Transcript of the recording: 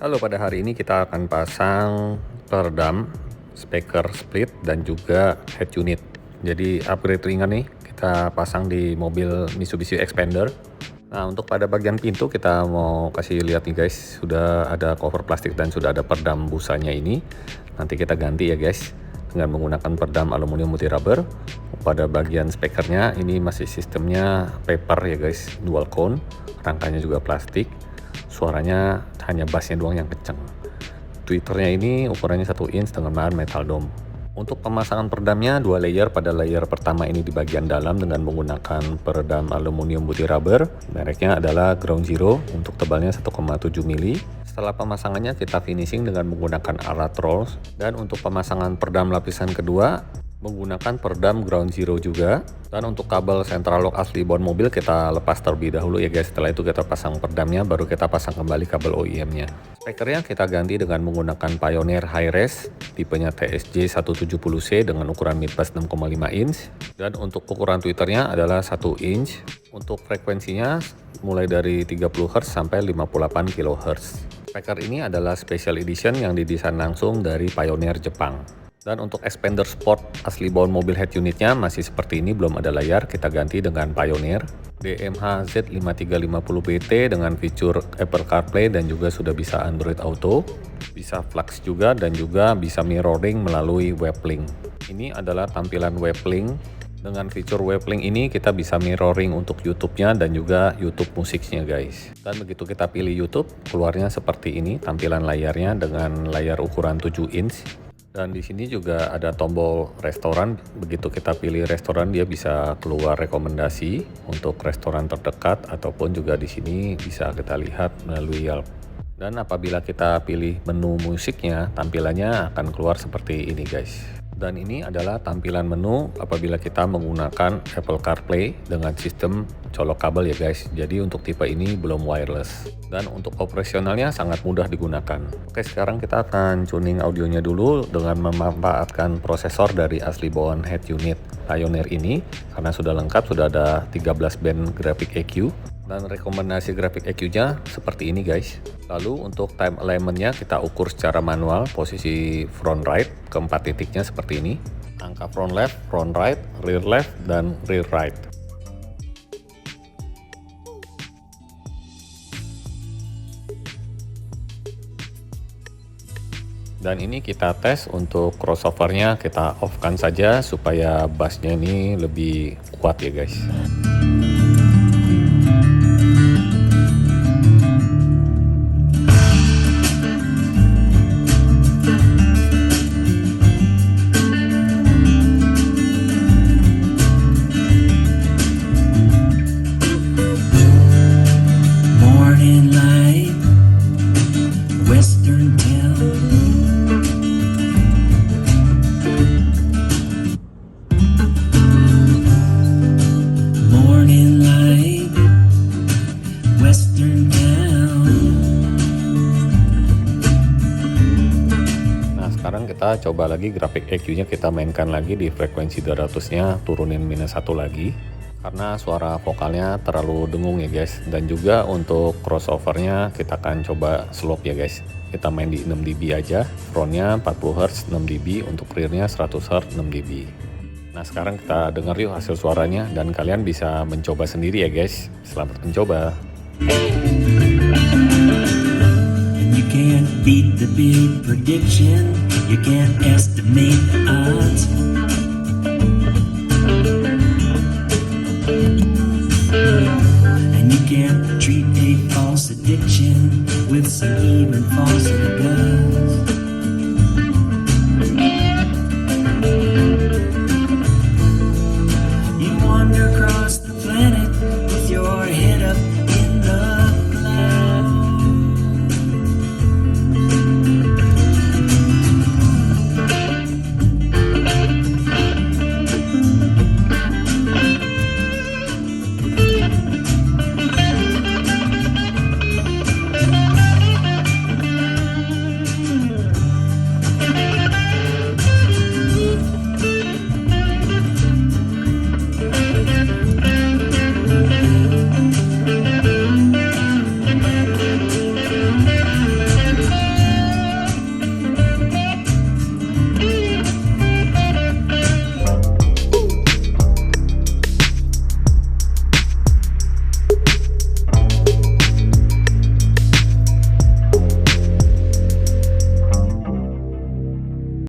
Halo, pada hari ini kita akan pasang peredam, speaker split, dan juga head unit. Jadi upgrade ringan nih, kita pasang di mobil Mitsubishi Xpander. Nah, untuk pada bagian pintu kita mau kasih lihat nih guys, sudah ada cover plastik dan sudah ada peredam busanya ini. Nanti kita ganti ya guys, dengan menggunakan peredam aluminium multi rubber. Pada bagian speakernya ini masih sistemnya paper ya guys, dual cone, rangkanya juga plastik. Suaranya hanya bassnya doang yang kenceng. Tweeternya ini ukurannya 1 inch dengan bahan metal dome. Untuk pemasangan peredamnya 2 layer. Pada layer pertama ini di bagian dalam dengan menggunakan peredam aluminium multi rubber. Mereknya adalah Ground Zero, untuk tebalnya 1,7 mili. Setelah pemasangannya kita finishing dengan menggunakan alat rolls. Dan untuk pemasangan peredam lapisan kedua menggunakan peredam Ground Zero juga. Dan untuk kabel central lock asli bon mobil kita lepas terlebih dahulu ya guys. Setelah itu kita pasang peredamnya, baru kita pasang kembali kabel OEM-nya. Speakernya kita ganti dengan menggunakan Pioneer High Res, tipenya TSJ 170C dengan ukuran midpass 6,5 inch. Dan untuk ukuran tweeternya adalah 1 inch. Untuk frekuensinya mulai dari 30 Hz sampai 58 kHz. Speaker ini adalah special edition yang didesain langsung dari Pioneer Jepang. Dan untuk Xpander Sport asli bawaan mobil head unitnya masih seperti ini, belum ada layar, kita ganti dengan Pioneer DMH Z5350BT dengan fitur Apple CarPlay dan juga sudah bisa Android Auto, bisa Flux juga, dan juga bisa mirroring melalui WebLink. Ini adalah tampilan WebLink. Dengan fitur WebLink ini kita bisa mirroring untuk YouTube-nya dan juga YouTube musiknya guys. Dan begitu kita pilih YouTube, keluarnya seperti ini tampilan layarnya dengan layar ukuran 7 inch. Dan di sini juga ada tombol restoran. Begitu kita pilih restoran, dia bisa keluar rekomendasi untuk restoran terdekat, ataupun juga di sini bisa kita lihat melalui Yelp. Dan apabila kita pilih menu musiknya, tampilannya akan keluar seperti ini guys. Dan ini adalah tampilan menu apabila kita menggunakan Apple CarPlay dengan sistem colok kabel ya guys. Jadi untuk tipe ini belum wireless. Dan untuk operasionalnya sangat mudah digunakan. Oke, sekarang kita akan tuning audionya dulu dengan memanfaatkan prosesor dari asli bawaan head unit Pioneer ini. Karena sudah lengkap, sudah ada 13 band graphic EQ. Dan rekomendasi grafik EQ-nya seperti ini guys. Lalu untuk time alignment-nya kita ukur secara manual, posisi front right, keempat titiknya seperti ini. Angka front left, rear left, dan rear right. Dan ini kita tes untuk crossover-nya, kita off-kan saja supaya bass-nya ini lebih kuat ya guys. Sekarang kita coba lagi grafik EQ-nya, kita mainkan lagi di frekuensi 200-nya, turunin -1 lagi karena suara vokalnya terlalu dengung ya guys. Dan juga untuk crossover-nya kita akan coba slope ya guys. Kita main di 6 dB aja, frontnya 40 Hz 6 dB, untuk rear-nya 100 Hz 6 dB. Nah, sekarang kita dengar yuk hasil suaranya dan kalian bisa mencoba sendiri ya guys. Selamat mencoba. You can't beat the big prediction, you can't estimate the odds. And you can't treat a false addiction with some even false guts.